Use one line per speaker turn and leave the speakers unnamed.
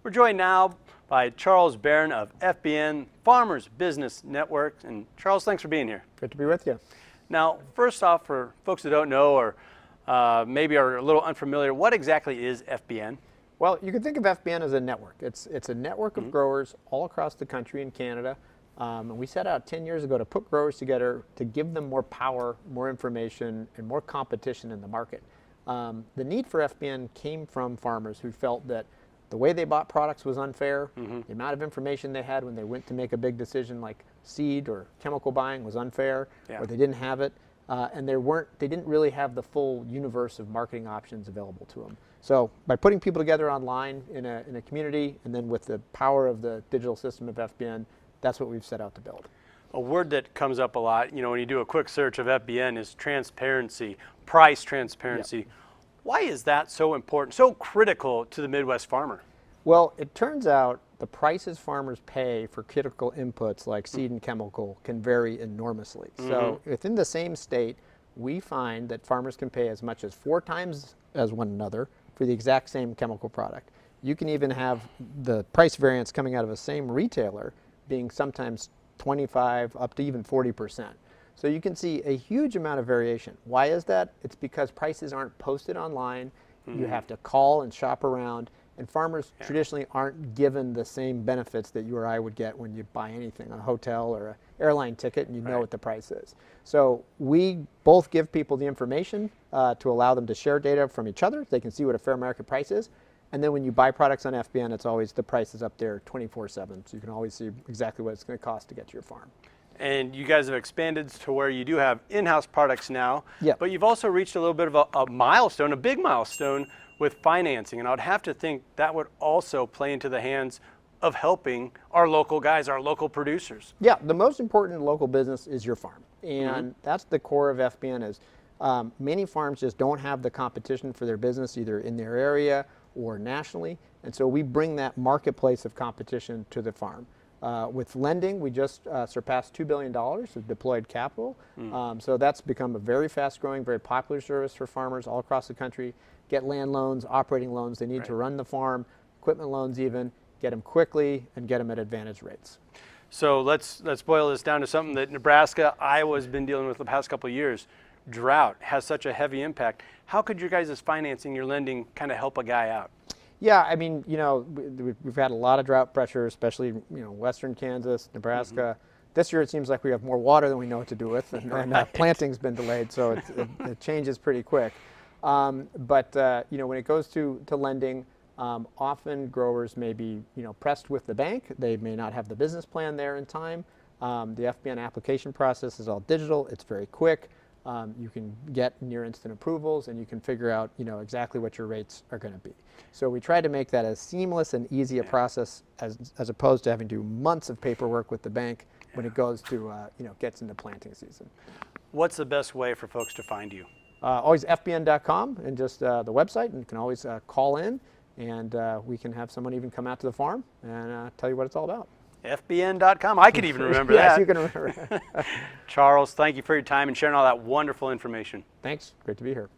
We're joined now by Charles Barron of FBN, Farmers Business Network. And Charles, thanks for being here.
Good to be with you.
Now, first off, for folks that don't know or maybe are a little unfamiliar, what exactly is FBN?
Well, you can think of FBN as a network. It's a network of growers all across the country in Canada. And we set out 10 years ago to put growers together to give them more power, more information, and more competition in the market. The need for FBN came from farmers who felt that the way they bought products was unfair. The amount of information they had when they went to make a big decision like seed or chemical buying was unfair, or they didn't have it. And they didn't really have the full universe of marketing options available to them. So by putting people together online in a community, and then with the power of the digital system of FBN, that's what we've set out to build.
A word that comes up a lot, you know, when you do a quick search of FBN is transparency, price transparency. Yep. Why is that so important, so critical to the Midwest farmer?
Well, it turns out the prices farmers pay for critical inputs like seed and chemical can vary enormously. So within the same state, we find that farmers can pay as much as 4 times as one another for the exact same chemical product. You can even have the price variance coming out of the same retailer being sometimes 25 up to even 40%. So you can see a huge amount of variation. Why is that? It's because prices aren't posted online. You have to call and shop around, and farmers traditionally aren't given the same benefits that you or I would get when you buy anything, a hotel or an airline ticket, and you know what the price is. So we both give people the information to allow them to share data from each other. They can see what a fair market price is. And then when you buy products on FBN, it's always the price is up there 24/7. So you can always see exactly what it's going to cost to get to your farm.
And you guys have expanded to where you do have in-house products now, but you've also reached a little bit of a milestone, a big milestone with financing. And I would have to think that would also play into the hands of helping our local guys, our local producers.
Yeah, the most important local business is your farm. And that's the core of FBN is many farms just don't have the competition for their business either in their area or nationally. And so we bring that marketplace of competition to the farm. With lending, we just surpassed $2 billion of deployed capital. So that's become a very fast-growing, very popular service for farmers all across the country. Get land loans, operating loans they need to run the farm, equipment loans even, get them quickly and get them at advantage rates.
So let's boil this down to something that Nebraska, Iowa's been dealing with the past couple of years. Drought has such a heavy impact. How could your guys' financing, your lending, kind of help a guy out?
Yeah, I mean, you know, we've had a lot of drought pressure, especially, you know, western Kansas, Nebraska. This year it seems like we have more water than we know what to do with, and planting's been delayed, so it changes pretty quick. But you know, when it goes to lending, often growers may be, you know, pressed with the bank. They may not have the business plan there in time. The FBN application process is all digital. It's very quick. You can get near instant approvals, and you can figure out, you know, exactly what your rates are going to be. So we try to make that as seamless and easy a process as opposed to having to do months of paperwork with the bank when it goes to, you know, gets into planting season.
What's the best way for folks to find you?
Always FBN.com and just the website, and you can always call in, and we can have someone even come out to the farm and tell you what it's all about.
FBN.com. I could even remember that.
Yes, you can remember.
Charles, thank you for your time and sharing all that wonderful information.
Thanks. Great to be here.